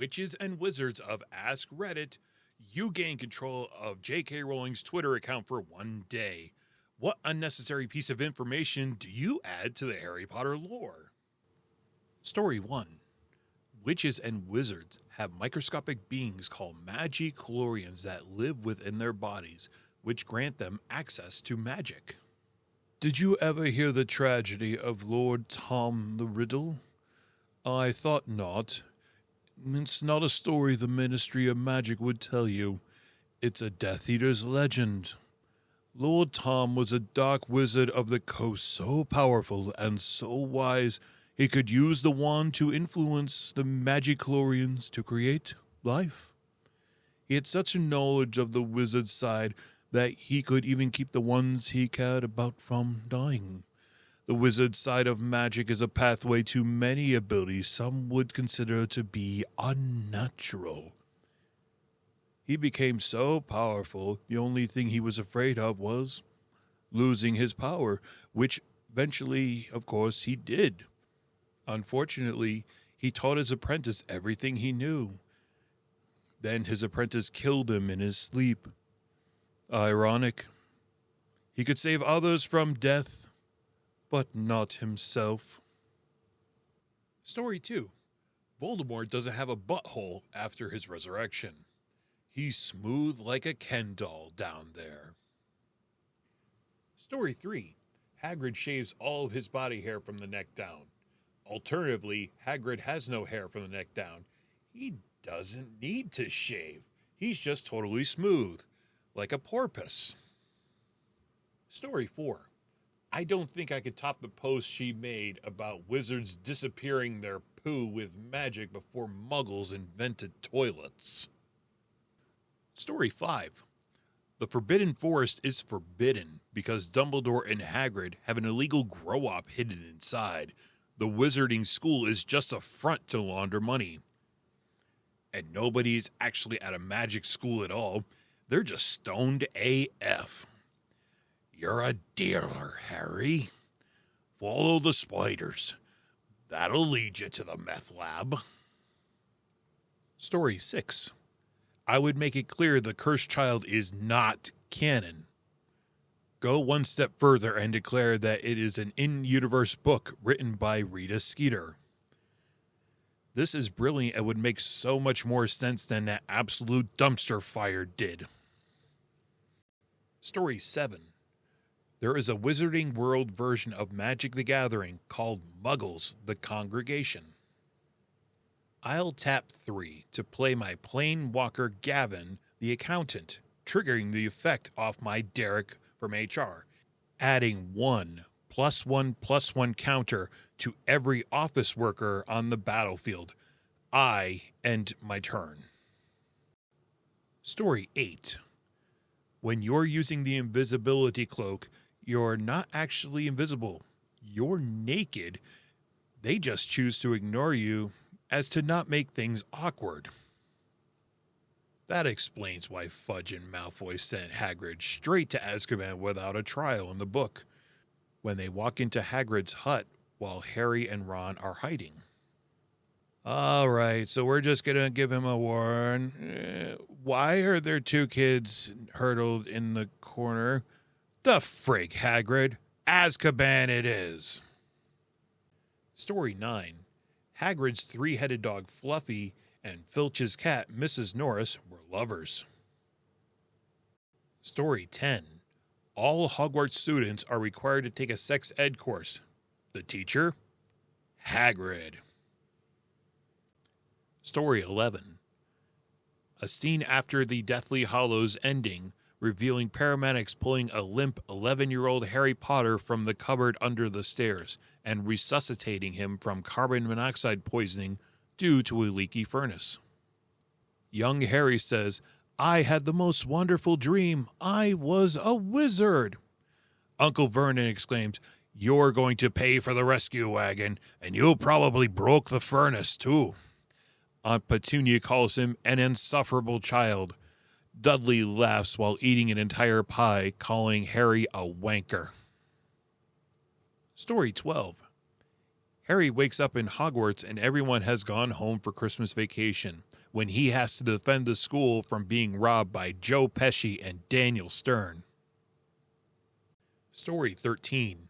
witches and wizards of AskReddit, you gain control of J.K. Rowling's Twitter account for one day. What unnecessary piece of information do you add to the Harry Potter lore? Story 1. Witches and wizards have microscopic beings called magichlorians that live within their bodies, which grant them access to magic. Did you ever hear the tragedy of Lord Tom the Riddle? I thought not. It's not a story the Ministry of Magic would tell you. It's a Death Eater's legend. Lord Tom was a dark wizard of the coast, so powerful and so wise he could use the wand to influence the magichlorians to create life. He had such a knowledge of the wizard side that he could even keep the ones he cared about from dying. The wizard side of magic is a pathway to many abilities some would consider to be unnatural. He became so powerful, the only thing he was afraid of was losing his power, which eventually, of course, he did. Unfortunately, he taught his apprentice everything he knew. Then his apprentice killed him in his sleep. Ironic. He could save others from death, but not himself. Story 2. Voldemort doesn't have a butthole after his resurrection. He's smooth like a Ken doll down there. Story 3. Hagrid shaves all of his body hair from the neck down. Alternatively, Hagrid has no hair from the neck down. He doesn't need to shave. He's just totally smooth, like a porpoise. Story 4. I don't think I could top the post she made about wizards disappearing their poo with magic before muggles invented toilets. Story 5. The Forbidden Forest is forbidden because Dumbledore and Hagrid have an illegal grow-op hidden inside. The wizarding school is just a front to launder money. And nobody is actually at a magic school at all. They're just stoned AF. You're a dealer, Harry. Follow the spiders. That'll lead you to the meth lab. Story 6. I would make it clear the cursed child is not canon. Go one step further and declare that it is an in-universe book written by Rita Skeeter. This is brilliant and would make so much more sense than that absolute dumpster fire did. Story 7. There is a Wizarding World version of Magic the Gathering called Muggles the Congregation. I'll tap 3 to play my Planewalker Gavin the Accountant, triggering the effect off my Derek from HR, adding 1+1+1 counter to every office worker on the battlefield. I end my turn. Story 8. When you're using the invisibility cloak, you're not actually invisible. You're naked. They just choose to ignore you as to not make things awkward. That explains why Fudge and Malfoy sent Hagrid straight to Azkaban without a trial in the book, when they walk into Hagrid's hut while Harry and Ron are hiding. All right, so we're just going to give him a warn. Why are there 2 kids hurdled in the corner? The frig, Hagrid. Azkaban it is. Story 9. Hagrid's 3-headed dog Fluffy and Filch's cat Mrs. Norris were lovers. Story 10. All Hogwarts students are required to take a sex ed course. The teacher? Hagrid. Story 11. A scene after the Deathly Hallows ending, revealing paramedics pulling a limp 11-year-old Harry Potter from the cupboard under the stairs and resuscitating him from carbon monoxide poisoning due to a leaky furnace. Young Harry says, "I had the most wonderful dream. I was a wizard." Uncle Vernon exclaims, "You're going to pay for the rescue wagon, and you probably broke the furnace, too." Aunt Petunia calls him an insufferable child. Dudley laughs while eating an entire pie, calling Harry a wanker. Story 12. Harry wakes up in Hogwarts and everyone has gone home for Christmas vacation when he has to defend the school from being robbed by Joe Pesci and Daniel Stern. Story 13.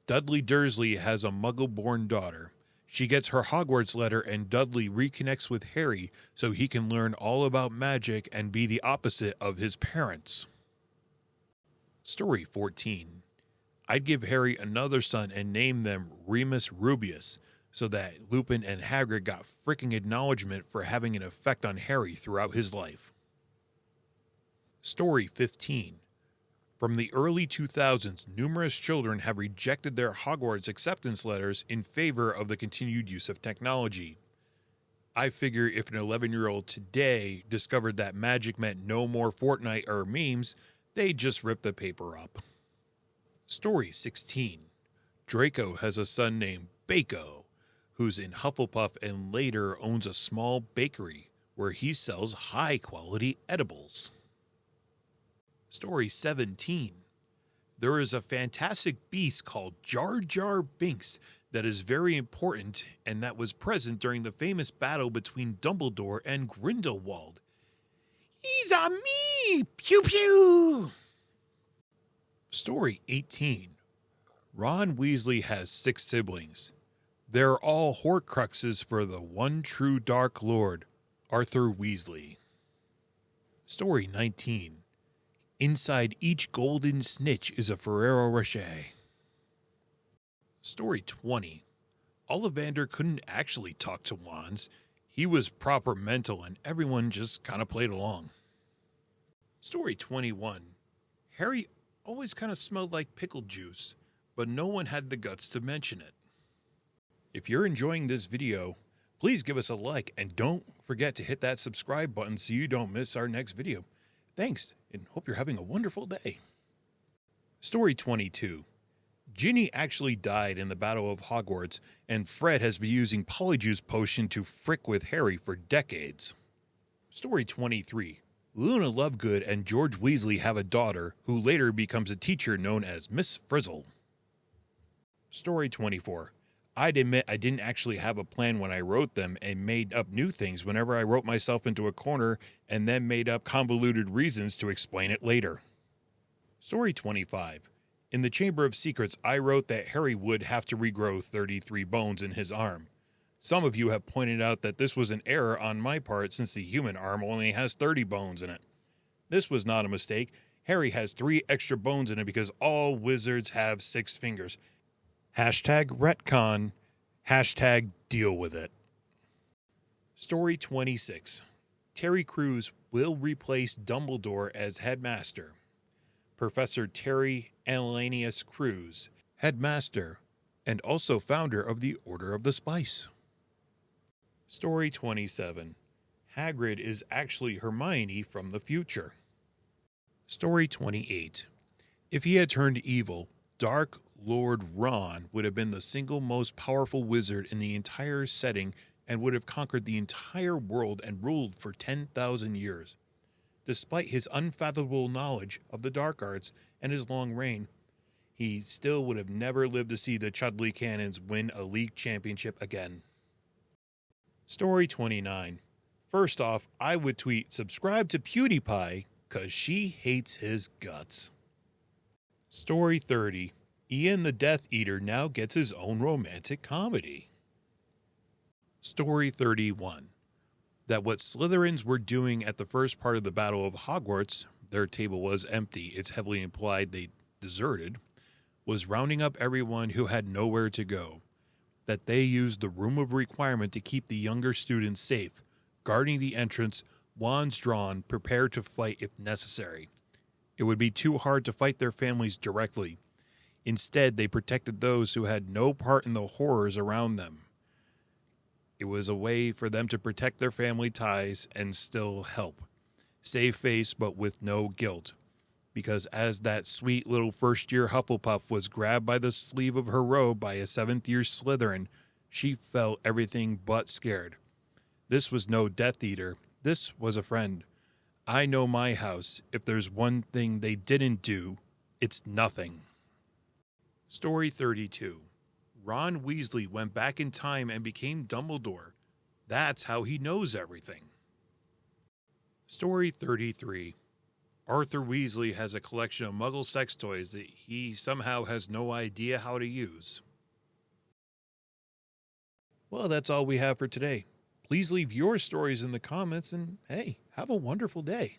Dudley Dursley has a Muggle-born daughter. She gets her Hogwarts letter and Dudley reconnects with Harry so he can learn all about magic and be the opposite of his parents. Story 14. I'd give Harry another son and name them Remus Rubius so that Lupin and Hagrid got freaking acknowledgement for having an effect on Harry throughout his life. Story 15. From the early 2000s, numerous children have rejected their Hogwarts acceptance letters in favor of the continued use of technology. I figure if an 11-year-old today discovered that magic meant no more Fortnite or memes, they'd just rip the paper up. Story 16. Draco has a son named Bako, who's in Hufflepuff and later owns a small bakery where he sells high-quality edibles. Story 17. There is a fantastic beast called Jar Jar Binks that is very important and that was present during the famous battle between Dumbledore and Grindelwald. He's on me! Pew pew! Story 18. Ron Weasley has 6 siblings. They're all Horcruxes for the one true Dark Lord, Arthur Weasley. Story 19. Inside each golden snitch is a Ferrero Rocher. Story 20. Ollivander couldn't actually talk to wands. He was proper mental and everyone just kind of played along. Story 21. Harry always kind of smelled like pickle juice, but no one had the guts to mention it. If you're enjoying this video, please give us a like and don't forget to hit that subscribe button so you don't miss our next video. Thanks, and hope you're having a wonderful day. Story 22. Ginny actually died in the Battle of Hogwarts, and Fred has been using Polyjuice Potion to frick with Harry for decades. Story 23. Luna Lovegood and George Weasley have a daughter who later becomes a teacher known as Miss Frizzle. Story 24. I'd admit I didn't actually have a plan when I wrote them and made up new things whenever I wrote myself into a corner and then made up convoluted reasons to explain it later. Story 25. In the Chamber of Secrets, I wrote that Harry would have to regrow 33 bones in his arm. Some of you have pointed out that this was an error on my part since the human arm only has 30 bones in it. This was not a mistake. Harry has 3 extra bones in it because all wizards have 6 fingers. #retcon, #deal with it. Story 26. Terry Crews will replace Dumbledore as headmaster. Professor Terry Elanius Crews, headmaster, and also founder of the Order of the Spice. Story 27. Hagrid is actually Hermione from the future. Story 28. If he had turned evil, Dark Lord Ron would have been the single most powerful wizard in the entire setting and would have conquered the entire world and ruled for 10,000 years. Despite his unfathomable knowledge of the dark arts and his long reign, he still would have never lived to see the Chudley Cannons win a league championship again. Story 29. First off, I would tweet, subscribe to PewDiePie, cause she hates his guts. Story 30. Ian the Death Eater now gets his own romantic comedy. Story 31. That what Slytherins were doing at the first part of the Battle of Hogwarts, their table was empty, it's heavily implied they deserted, was rounding up everyone who had nowhere to go. That they used the Room of Requirement to keep the younger students safe, guarding the entrance, wands drawn, prepared to fight if necessary. It would be too hard to fight their families directly. Instead, they protected those who had no part in the horrors around them. It was a way for them to protect their family ties and still help. Save face, but with no guilt. Because as that sweet little first-year Hufflepuff was grabbed by the sleeve of her robe by a 7th-year Slytherin, she felt everything but scared. This was no Death Eater. This was a friend. I know my house. If there's one thing they didn't do, it's nothing. Story 32. Ron Weasley went back in time and became Dumbledore. That's how he knows everything. Story 33. Arthur Weasley has a collection of Muggle sex toys that he somehow has no idea how to use. Well, that's all we have for today. Please leave your stories in the comments and, hey, have a wonderful day.